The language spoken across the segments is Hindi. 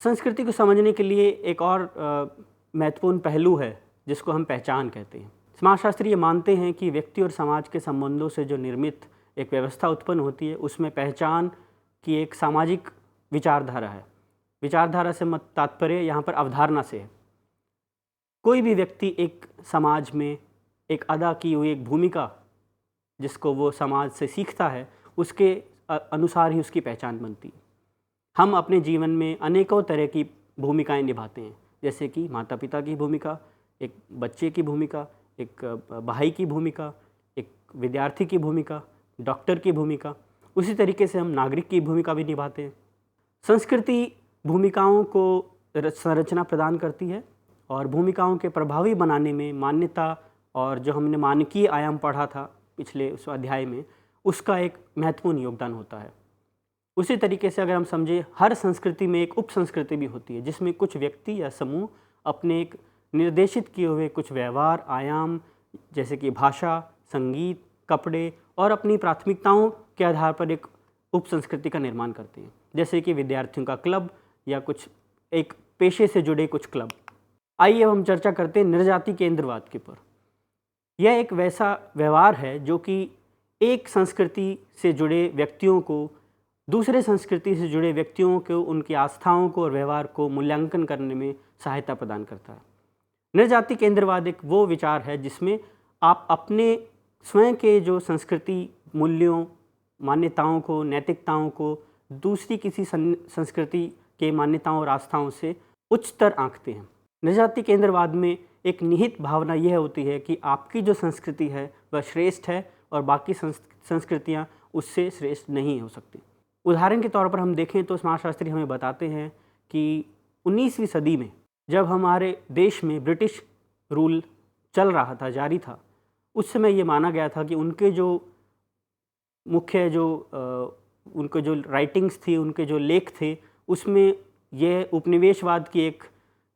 संस्कृति को समझने के लिए एक और महत्वपूर्ण पहलू है जिसको हम पहचान कहते हैं। समाजशास्त्री ये मानते हैं कि व्यक्ति और समाज के संबंधों से जो निर्मित एक व्यवस्था उत्पन्न होती है उसमें पहचान की एक सामाजिक विचारधारा है। विचारधारा से मत तात्पर्य यहाँ पर अवधारणा से है। कोई भी व्यक्ति एक समाज में एक अदा की हुई एक भूमिका जिसको वो समाज से सीखता है उसके अनुसार ही उसकी पहचान बनती है। हम अपने जीवन में अनेकों तरह की भूमिकाएं निभाते हैं, जैसे कि माता पिता की भूमिका, एक बच्चे की भूमिका, एक भाई की भूमिका, एक विद्यार्थी की भूमिका, डॉक्टर की भूमिका। उसी तरीके से हम नागरिक की भूमिका भी निभाते हैं। संस्कृति भूमिकाओं को संरचना प्रदान करती है और भूमिकाओं के प्रभावी बनाने में मान्यता और जो हमने मानकीय आयाम पढ़ा था पिछले उस अध्याय में, उसका एक महत्वपूर्ण योगदान होता है। उसी तरीके से अगर हम समझें, हर संस्कृति में एक उप संस्कृति भी होती है जिसमें कुछ व्यक्ति या समूह अपने एक निर्देशित किए हुए कुछ व्यवहार आयाम जैसे कि भाषा, संगीत, कपड़े और अपनी प्राथमिकताओं के आधार पर एक उप संस्कृति का निर्माण करते हैं, जैसे कि विद्यार्थियों का क्लब या कुछ एक पेशे से जुड़े कुछ क्लब। आइए अब हम चर्चा करते हैं नृजाति केंद्रवाद के ऊपर। यह एक वैसा व्यवहार है जो कि एक संस्कृति से जुड़े व्यक्तियों को दूसरे संस्कृति से जुड़े व्यक्तियों को उनकी आस्थाओं को और व्यवहार को मूल्यांकन करने में सहायता प्रदान करता है। नृजाति केंद्रवाद एक वो विचार है जिसमें आप अपने स्वयं के जो संस्कृति मूल्यों, मान्यताओं को, नैतिकताओं को दूसरी किसी संस्कृति के मान्यताओं और आस्थाओं से उच्चतर आंकते हैं। नृजाति केंद्रवाद में एक निहित भावना यह होती है कि आपकी जो संस्कृति है वह श्रेष्ठ है और बाकी संस्कृतियाँ उससे श्रेष्ठ नहीं हो सकती। उदाहरण के तौर पर हम देखें तो समाजशास्त्री हमें बताते हैं कि 19वीं सदी में जब हमारे देश में ब्रिटिश रूल चल रहा था, जारी था, उस समय ये माना गया था कि उनके जो मुख्य उनके जो राइटिंग्स थी, उनके जो लेख थे, उसमें यह उपनिवेशवाद की एक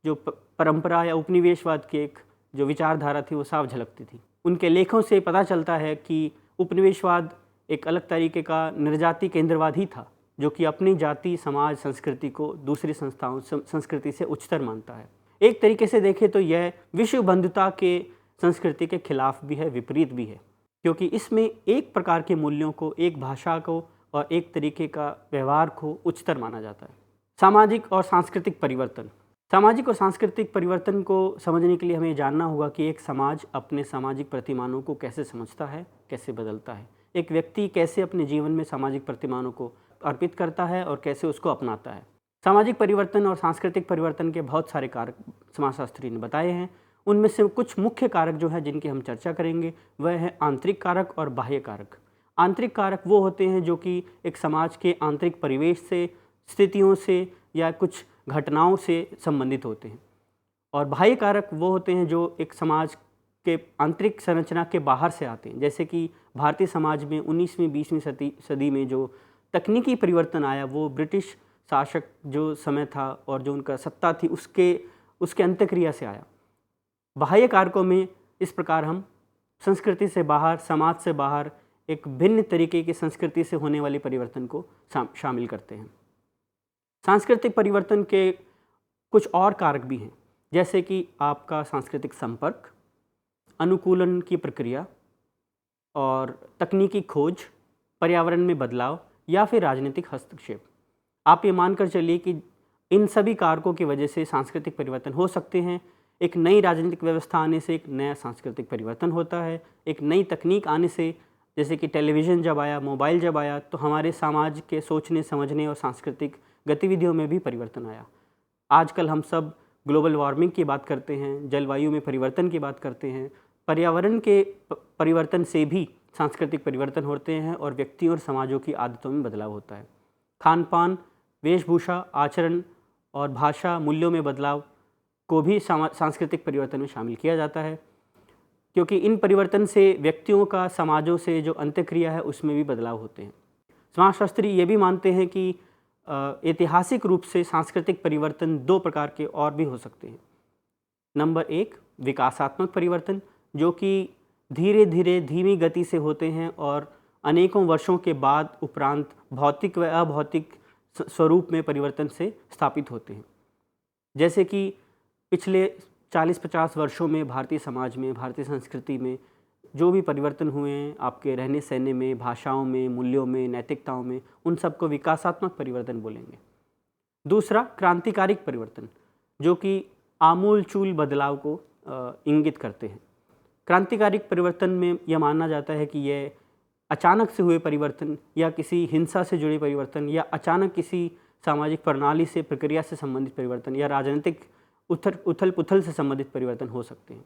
जो परंपरा या उपनिवेशवाद की एक जो विचारधारा थी वो साफ झलकती थी। उनके लेखों से पता चलता है कि उपनिवेशवाद एक अलग तरीके का नृजाति केंद्रवाद ही था जो कि अपनी जाति, समाज, संस्कृति को दूसरी संस्कृति से उच्चतर मानता है। एक तरीके से देखें तो यह विश्व बंधुता के संस्कृति के खिलाफ भी है, विपरीत भी है, क्योंकि इसमें एक प्रकार के मूल्यों को, एक भाषा को और एक तरीके का व्यवहार को उच्चतर माना जाता है। सामाजिक और सांस्कृतिक परिवर्तन। सामाजिक और सांस्कृतिक परिवर्तन को समझने के लिए हमें जानना होगा कि एक समाज अपने सामाजिक प्रतिमानों को कैसे समझता है, कैसे बदलता है। एक व्यक्ति कैसे अपने जीवन में सामाजिक प्रतिमानों को अर्पित करता है और कैसे उसको अपनाता है। सामाजिक परिवर्तन और सांस्कृतिक परिवर्तन के बहुत सारे कारक समाजशास्त्री ने बताए हैं। उनमें से कुछ मुख्य कारक जो हैं जिनकी हम चर्चा करेंगे वह है आंतरिक कारक और बाह्य कारक। आंतरिक कारक वो होते हैं जो कि एक समाज के आंतरिक परिवेश से, स्थितियों से या कुछ घटनाओं से संबंधित होते हैं, और बाह्य कारक वो होते हैं जो एक समाज के आंतरिक संरचना के बाहर से आते हैं। जैसे कि भारतीय समाज में 19वीं 20वीं सदी में जो तकनीकी परिवर्तन आया वो ब्रिटिश शासक जो समय था और जो उनका सत्ता थी उसके अंतःक्रिया से आया। बाह्य कारकों में इस प्रकार हम संस्कृति से बाहर, समाज से बाहर एक भिन्न तरीके की संस्कृति से होने वाले परिवर्तन को शामिल करते हैं। सांस्कृतिक परिवर्तन के कुछ और कारक भी हैं, जैसे कि आपका सांस्कृतिक संपर्क, अनुकूलन की प्रक्रिया और तकनीकी खोज, पर्यावरण में बदलाव या फिर राजनीतिक हस्तक्षेप। आप ये मानकर चलिए कि इन सभी कारकों की वजह से सांस्कृतिक परिवर्तन हो सकते हैं। एक नई राजनीतिक व्यवस्था आने से एक नया सांस्कृतिक परिवर्तन होता है। एक नई तकनीक आने से, जैसे कि टेलीविज़न जब आया, मोबाइल जब आया, तो हमारे समाज के सोचने, समझने और सांस्कृतिक गतिविधियों में भी परिवर्तन आया। आजकल हम सब ग्लोबल वार्मिंग की बात करते हैं, जलवायु में परिवर्तन की बात करते हैं। पर्यावरण के परिवर्तन से भी सांस्कृतिक परिवर्तन होते हैं और व्यक्तियों और समाजों की आदतों में बदलाव होता है। खान पान, वेशभूषा, आचरण और भाषा, मूल्यों में बदलाव को भी सांस्कृतिक परिवर्तन में शामिल किया जाता है, क्योंकि इन परिवर्तन से व्यक्तियों का समाजों से जो अंतःक्रिया है उसमें भी बदलाव होते हैं। समाजशास्त्री ये भी मानते हैं कि ऐतिहासिक रूप से सांस्कृतिक परिवर्तन दो प्रकार के और भी हो सकते हैं। नंबर 1 विकासात्मक परिवर्तन, जो कि धीरे धीरे धीमी गति से होते हैं और अनेकों वर्षों के बाद उपरांत भौतिक व अभौतिक स्वरूप में परिवर्तन से स्थापित होते हैं। जैसे कि पिछले 40-50 वर्षों में भारतीय समाज में, भारतीय संस्कृति में जो भी परिवर्तन हुए हैं, आपके रहने सहने में, भाषाओं में, मूल्यों में, नैतिकताओं में, उन सबको विकासात्मक परिवर्तन बोलेंगे। दूसरा क्रांतिकारिक परिवर्तन, जो कि आमूल-चूल बदलाव को इंगित करते हैं। क्रांतिकारिक परिवर्तन में यह माना जाता है कि यह अचानक से हुए परिवर्तन या किसी हिंसा से जुड़े परिवर्तन या अचानक किसी सामाजिक प्रणाली से, प्रक्रिया से संबंधित परिवर्तन या राजनीतिक उथल पुथल से संबंधित परिवर्तन हो सकते हैं।